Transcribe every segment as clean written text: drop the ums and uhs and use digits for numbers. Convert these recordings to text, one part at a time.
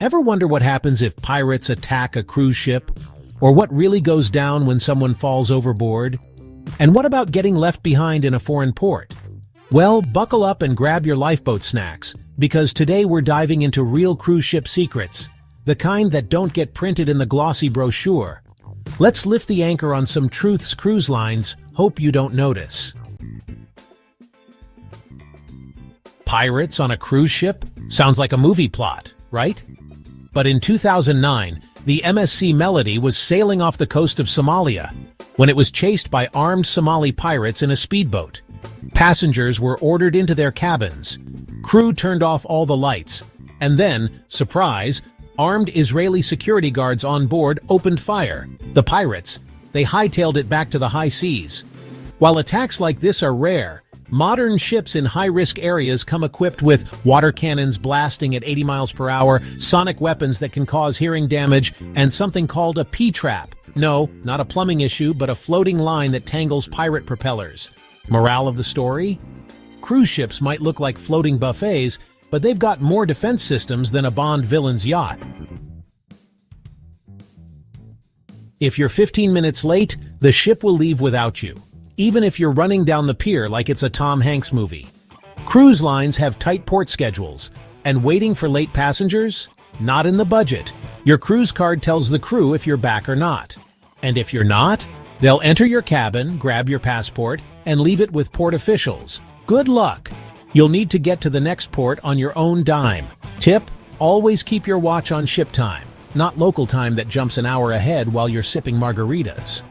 Ever wonder what happens if pirates attack a cruise ship? Or what really goes down when someone falls overboard? And what about getting left behind in a foreign port? Well, buckle up and grab your lifeboat snacks, because today we're diving into real cruise ship secrets, the kind that don't get printed in the glossy brochure. Let's lift the anchor on some truths cruise lines hope you don't notice. Pirates on a cruise ship? Sounds like a movie plot, right? But in 2009, the MSC Melody was sailing off the coast of Somalia when it was chased by armed Somali pirates in a speedboat. Passengers were ordered into their cabins. Crew turned off all the lights. And then, surprise, armed Israeli security guards on board opened fire. The pirates, they hightailed it back to the high seas. While attacks like this are rare, modern ships in high-risk areas come equipped with water cannons blasting at 80 miles per hour, sonic weapons that can cause hearing damage, and something called a P-trap. No, not a plumbing issue, but a floating line that tangles pirate propellers. Morale of the story? Cruise ships might look like floating buffets, but they've got more defense systems than a Bond villain's yacht. If you're 15 minutes late, the ship will leave without you, even if you're running down the pier like it's a Tom Hanks movie. Cruise lines have tight port schedules, and waiting for late passengers? Not in the budget. Your cruise card tells the crew if you're back or not. And if you're not, they'll enter your cabin, grab your passport, and leave it with port officials. Good luck! You'll need to get to the next port on your own dime. Tip: always keep your watch on ship time, not local time that jumps an hour ahead while you're sipping margaritas.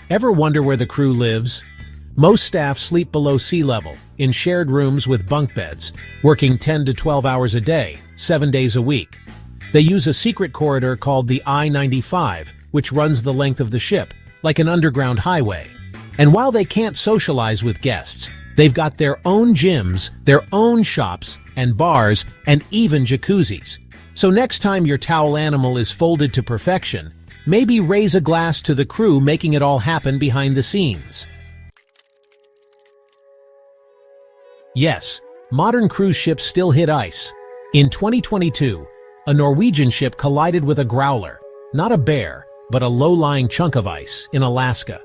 Ever wonder where the crew lives? Most staff sleep below sea level, in shared rooms with bunk beds, working 10 to 12 hours a day, 7 days a week. They use a secret corridor called the I-95, which runs the length of the ship, like an underground highway. And while they can't socialize with guests, they've got their own gyms, their own shops, and bars, and even jacuzzis. So next time your towel animal is folded to perfection, maybe raise a glass to the crew making it all happen behind the scenes. Yes, modern cruise ships still hit ice. In 2022, a Norwegian ship collided with a growler, not a bear, but a low-lying chunk of ice, in Alaska.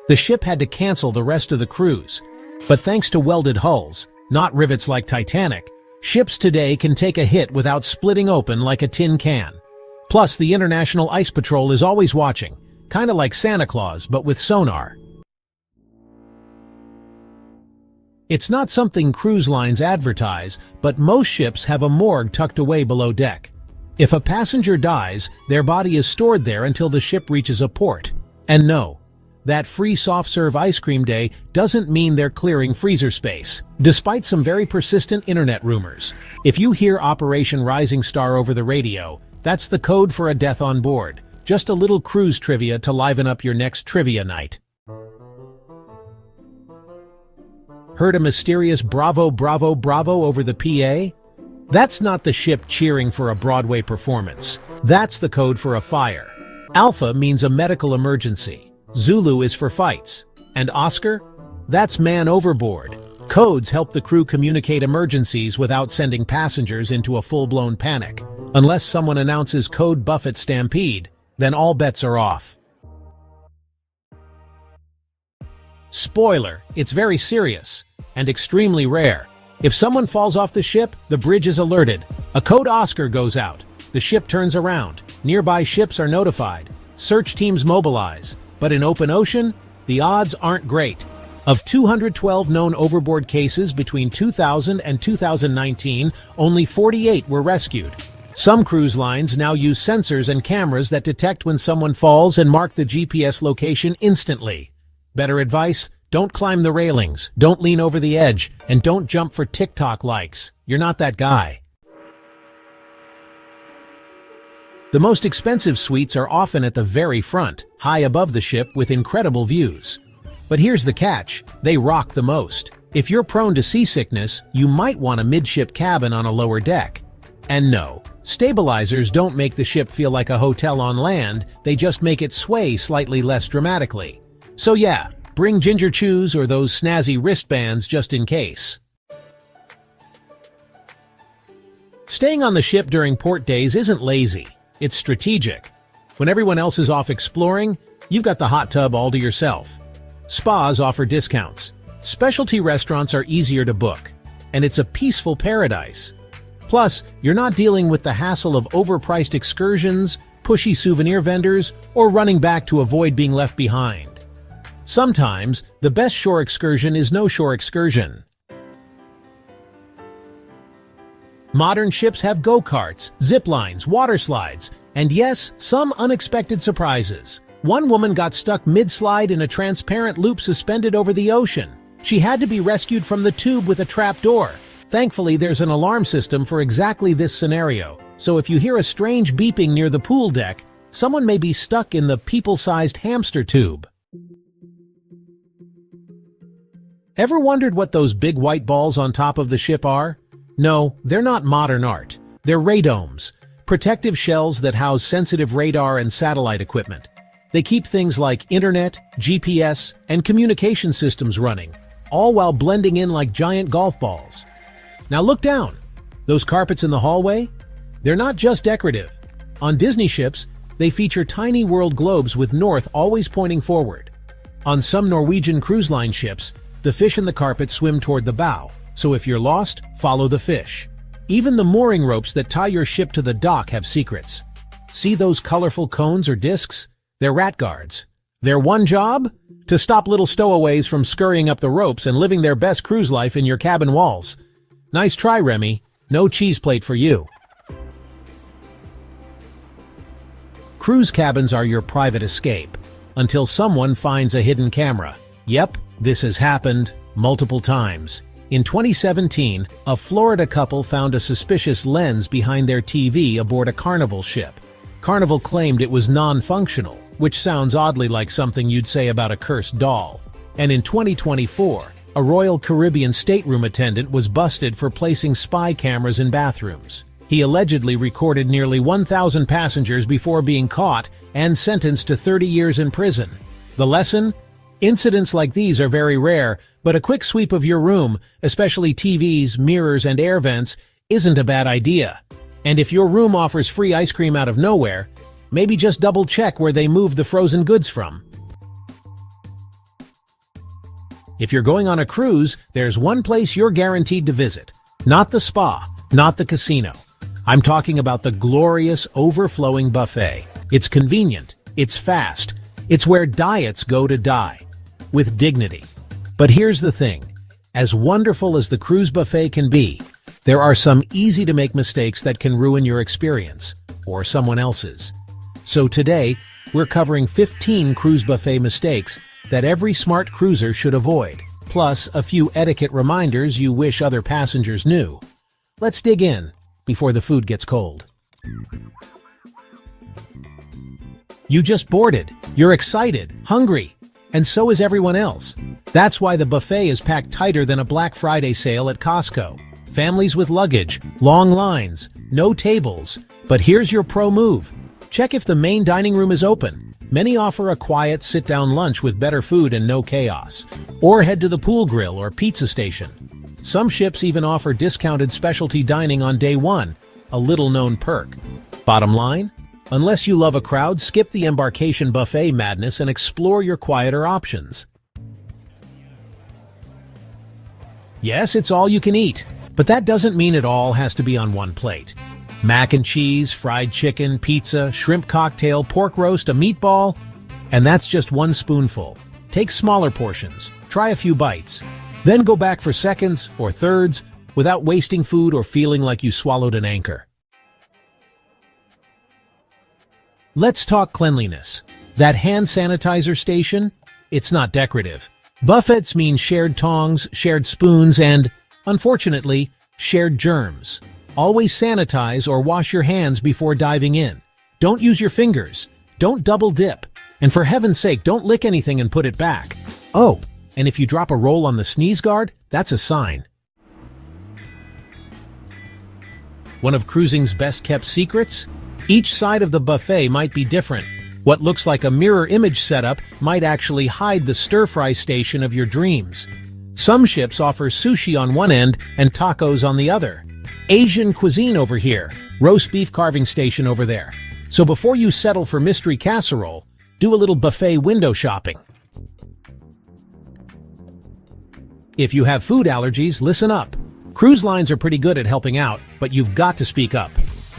The ship had to cancel the rest of the cruise. But thanks to welded hulls, not rivets like Titanic, ships today can take a hit without splitting open like a tin can. Plus, the International Ice Patrol is always watching, kinda like Santa Claus, but with sonar. It's not something cruise lines advertise, but most ships have a morgue tucked away below deck. If a passenger dies, their body is stored there until the ship reaches a port. And no, that free soft-serve ice cream day doesn't mean they're clearing freezer space, despite some very persistent internet rumors. If you hear Operation Rising Star over the radio, that's the code for a death on board. Just a little cruise trivia to liven up your next trivia night. Heard a mysterious bravo, bravo, bravo over the PA? That's not the ship cheering for a Broadway performance. That's the code for a fire. Alpha means a medical emergency. Zulu is for fights. And Oscar? That's man overboard. Codes help the crew communicate emergencies without sending passengers into a full-blown panic. Unless someone announces Code Buffett Stampede, then all bets are off. Spoiler, it's very serious and extremely rare. If someone falls off the ship, the bridge is alerted. A code Oscar goes out. The ship turns around. Nearby ships are notified. Search teams mobilize. But in open ocean, the odds aren't great. Of 212 known overboard cases between 2000 and 2019, only 48 were rescued. Some cruise lines now use sensors and cameras that detect when someone falls and mark the GPS location instantly. Better advice? Don't climb the railings, don't lean over the edge, and don't jump for TikTok likes. You're not that guy. The most expensive suites are often at the very front, high above the ship with incredible views. But here's the catch, they rock the most. If you're prone to seasickness, you might want a midship cabin on a lower deck. And no, stabilizers don't make the ship feel like a hotel on land, they just make it sway slightly less dramatically. So yeah, bring ginger chews or those snazzy wristbands just in case. Staying on the ship during port days isn't lazy, it's strategic. When everyone else is off exploring, you've got the hot tub all to yourself. Spas offer discounts. Specialty restaurants are easier to book, and it's a peaceful paradise. Plus, you're not dealing with the hassle of overpriced excursions, pushy souvenir vendors, or running back to avoid being left behind. Sometimes, the best shore excursion is no shore excursion. Modern ships have go-karts, zip lines, water slides, and yes, some unexpected surprises. One woman got stuck mid-slide in a transparent loop suspended over the ocean. She had to be rescued from the tube with a trap door. Thankfully, there's an alarm system for exactly this scenario, so if you hear a strange beeping near the pool deck, someone may be stuck in the people-sized hamster tube. Ever wondered what those big white balls on top of the ship are? No, they're not modern art. They're radomes, protective shells that house sensitive radar and satellite equipment. They keep things like internet, GPS, and communication systems running, all while blending in like giant golf balls. Now look down. Those carpets in the hallway? They're not just decorative. On Disney ships, they feature tiny world globes with north always pointing forward. On some Norwegian cruise line ships, the fish in the carpet swim toward the bow, so if you're lost, follow the fish. Even the mooring ropes that tie your ship to the dock have secrets. See those colorful cones or discs? They're rat guards. Their one job? To stop little stowaways from scurrying up the ropes and living their best cruise life in your cabin walls. Nice try, Remy. No cheese plate for you. Cruise cabins are your private escape, until someone finds a hidden camera. Yep, this has happened multiple times. In 2017, a Florida couple found a suspicious lens behind their TV aboard a Carnival ship. Carnival claimed it was non-functional, which sounds oddly like something you'd say about a cursed doll. And in 2024, a Royal Caribbean stateroom attendant was busted for placing spy cameras in bathrooms. He allegedly recorded nearly 1,000 passengers before being caught and sentenced to 30 years in prison. The lesson? Incidents like these are very rare, but a quick sweep of your room, especially TVs, mirrors, and air vents, isn't a bad idea. And if your room offers free ice cream out of nowhere, maybe just double-check where they moved the frozen goods from. If you're going on a cruise, there's one place you're guaranteed to visit. Not the spa, not the casino. I'm talking about the glorious overflowing buffet. It's convenient, it's fast, it's where diets go to die. With dignity. But here's the thing. As wonderful as the cruise buffet can be, there are some easy-to-make mistakes that can ruin your experience, or someone else's. So today, we're covering 15 cruise buffet mistakes that every smart cruiser should avoid, plus a few etiquette reminders you wish other passengers knew. Let's dig in before the food gets cold. You just boarded. You're excited, hungry, and so is everyone else. That's why the buffet is packed tighter than a Black Friday sale at Costco. Families with luggage, long lines, no tables. But here's your pro move. Check if the main dining room is open. Many offer a quiet sit-down lunch with better food and no chaos. Or head to the pool grill or pizza station. Some ships even offer discounted specialty dining on day one, a little-known perk. Bottom line? Unless you love a crowd, skip the embarkation buffet madness and explore your quieter options. Yes, it's all you can eat, but that doesn't mean it all has to be on one plate. Mac and cheese, fried chicken, pizza, shrimp cocktail, pork roast, a meatball, and that's just one spoonful. Take smaller portions, try a few bites, then go back for seconds or thirds without wasting food or feeling like you swallowed an anchor. Let's talk cleanliness. That hand sanitizer station? It's not decorative. Buffets mean shared tongs, shared spoons, and, unfortunately, shared germs. Always sanitize or wash your hands before diving in. Don't use your fingers. Don't double dip. And for heaven's sake, don't lick anything and put it back. Oh, and if you drop a roll on the sneeze guard, that's a sign. One of cruising's best-kept secrets? Each side of the buffet might be different. What looks like a mirror image setup might actually hide the stir-fry station of your dreams. Some ships offer sushi on one end and tacos on the other. Asian cuisine over here, roast beef carving station over there. So before you settle for mystery casserole, do a little buffet window shopping. If you have food allergies, listen up. Cruise lines are pretty good at helping out, but you've got to speak up.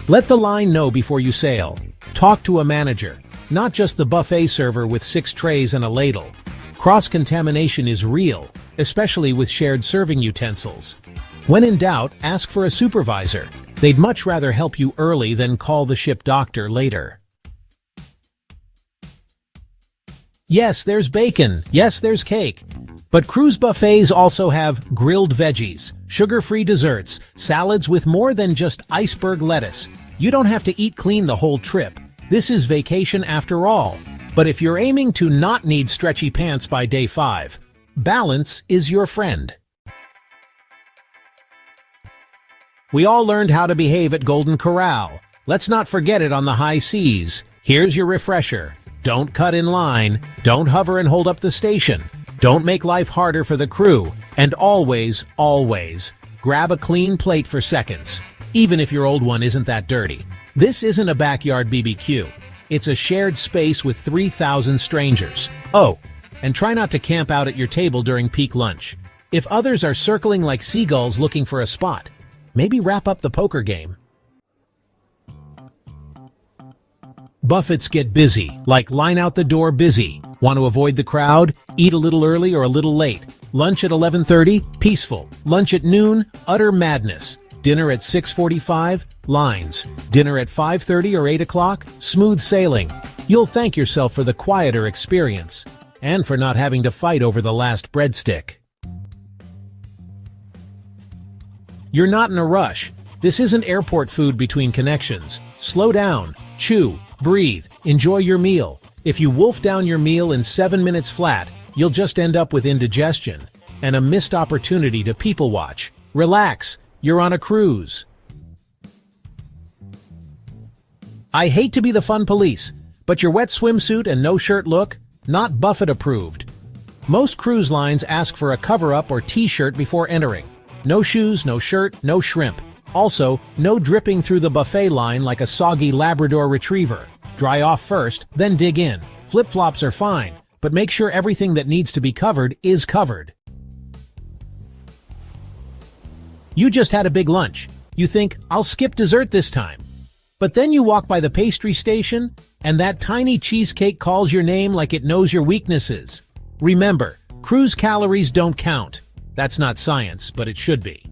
Let the line know before you sail. Talk to a manager, not just the buffet server with 6 trays and a ladle. Cross-contamination is real, especially with shared serving utensils. When in doubt, ask for a supervisor. They'd much rather help you early than call the ship doctor later. Yes, there's bacon. Yes, there's cake. But cruise buffets also have grilled veggies, sugar-free desserts, salads with more than just iceberg lettuce. You don't have to eat clean the whole trip. This is vacation after all. But if you're aiming to not need stretchy pants by day 5, balance is your friend. We all learned how to behave at Golden Corral. Let's not forget it on the high seas. Here's your refresher. Don't cut in line. Don't hover and hold up the station. Don't make life harder for the crew. And always, always, grab a clean plate for seconds, even if your old one isn't that dirty. This isn't a backyard BBQ. It's a shared space with 3,000 strangers. Oh, and try not to camp out at your table during peak lunch. If others are circling like seagulls looking for a spot, maybe wrap up the poker game. Buffets get busy, like line out the door busy. Want to avoid the crowd? Eat a little early or a little late. Lunch at 11:30? Peaceful. Lunch at noon? Utter madness. Dinner at 6:45? Lines. Dinner at 5:30 or 8 o'clock? Smooth sailing. You'll thank yourself for the quieter experience, and for not having to fight over the last breadstick. You're not in a rush. This isn't airport food between connections. Slow down. Chew. Breathe. Enjoy your meal. If you wolf down your meal in 7 minutes flat, you'll just end up with indigestion and a missed opportunity to people watch. Relax. You're on a cruise. I hate to be the fun police, but your wet swimsuit and no shirt look, not Buffett approved. Most cruise lines ask for a cover-up or t-shirt before entering. No shoes, no shirt, no shrimp. Also, no dripping through the buffet line like a soggy Labrador retriever. Dry off first, then dig in. Flip-flops are fine, but make sure everything that needs to be covered is covered. You just had a big lunch. You think, I'll skip dessert this time. But then you walk by the pastry station, and that tiny cheesecake calls your name like it knows your weaknesses. Remember, cruise calories don't count. That's not science, but it should be.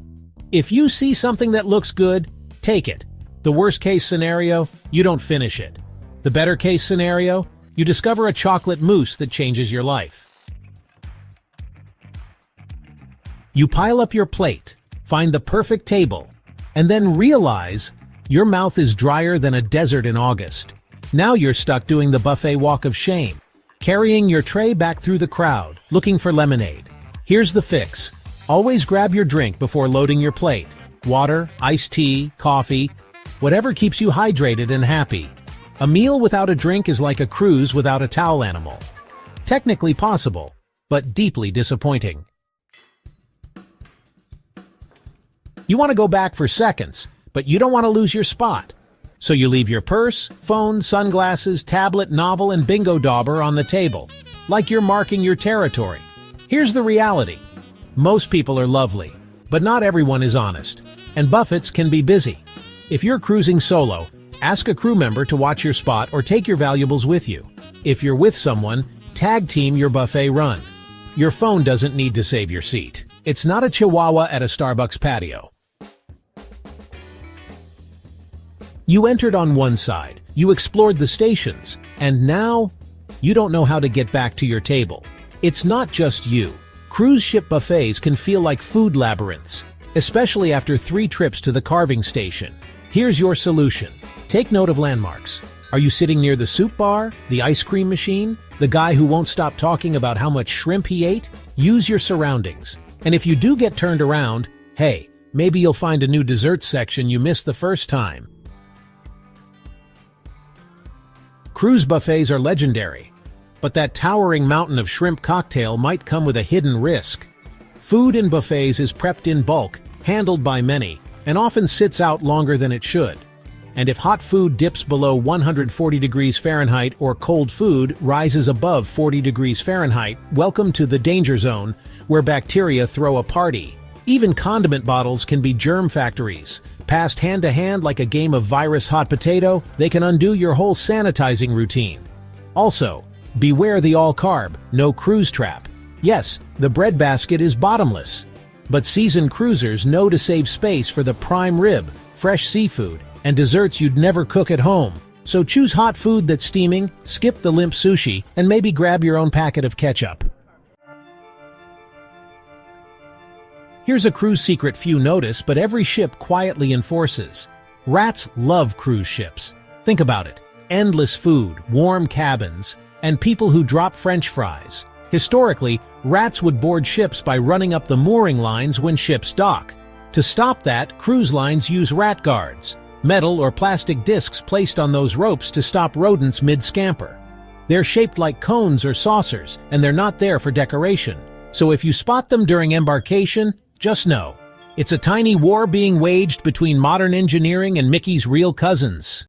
If you see something that looks good, take it. The worst-case scenario, you don't finish it. The better-case scenario, you discover a chocolate mousse that changes your life. You pile up your plate, find the perfect table, and then realize your mouth is drier than a desert in August. Now you're stuck doing the buffet walk of shame, carrying your tray back through the crowd, looking for lemonade. Here's the fix. Always grab your drink before loading your plate. Water, iced tea, coffee, whatever keeps you hydrated and happy. A meal without a drink is like a cruise without a towel animal. Technically possible, but deeply disappointing. You want to go back for seconds, but you don't want to lose your spot. So you leave your purse, phone, sunglasses, tablet, novel, and bingo dauber on the table, like you're marking your territory. Here's the reality. Most people are lovely, but not everyone is honest, and buffets can be busy. If you're cruising solo, ask a crew member to watch your spot or take your valuables with you. If you're with someone, tag team your buffet run. Your phone doesn't need to save your seat. It's not a chihuahua at a Starbucks patio. You entered on one side, you explored the stations, and now you don't know how to get back to your table. It's not just you. Cruise ship buffets can feel like food labyrinths, especially after 3 trips to the carving station. Here's your solution. Take note of landmarks. Are you sitting near the soup bar, the ice cream machine, the guy who won't stop talking about how much shrimp he ate? Use your surroundings. And if you do get turned around, hey, maybe you'll find a new dessert section you missed the first time. Cruise buffets are legendary, but that towering mountain of shrimp cocktail might come with a hidden risk. Food in buffets is prepped in bulk, handled by many, and often sits out longer than it should. And if hot food dips below 140 degrees Fahrenheit or cold food rises above 40 degrees Fahrenheit, welcome to the danger zone, where bacteria throw a party. Even condiment bottles can be germ factories. Passed hand to hand like a game of virus hot potato, they can undo your whole sanitizing routine. Also, beware the all-carb, no cruise trap. Yes, the breadbasket is bottomless. But seasoned cruisers know to save space for the prime rib, fresh seafood, and desserts you'd never cook at home. So choose hot food that's steaming, skip the limp sushi, and maybe grab your own packet of ketchup. Here's a cruise secret few notice, but every ship quietly enforces. Rats love cruise ships. Think about it. Endless food, warm cabins, and people who drop French fries. Historically, rats would board ships by running up the mooring lines when ships dock. To stop that, cruise lines use rat guards, metal or plastic discs placed on those ropes to stop rodents mid-scamper. They're shaped like cones or saucers, and they're not there for decoration. So if you spot them during embarkation, just know, it's a tiny war being waged between modern engineering and Mickey's real cousins.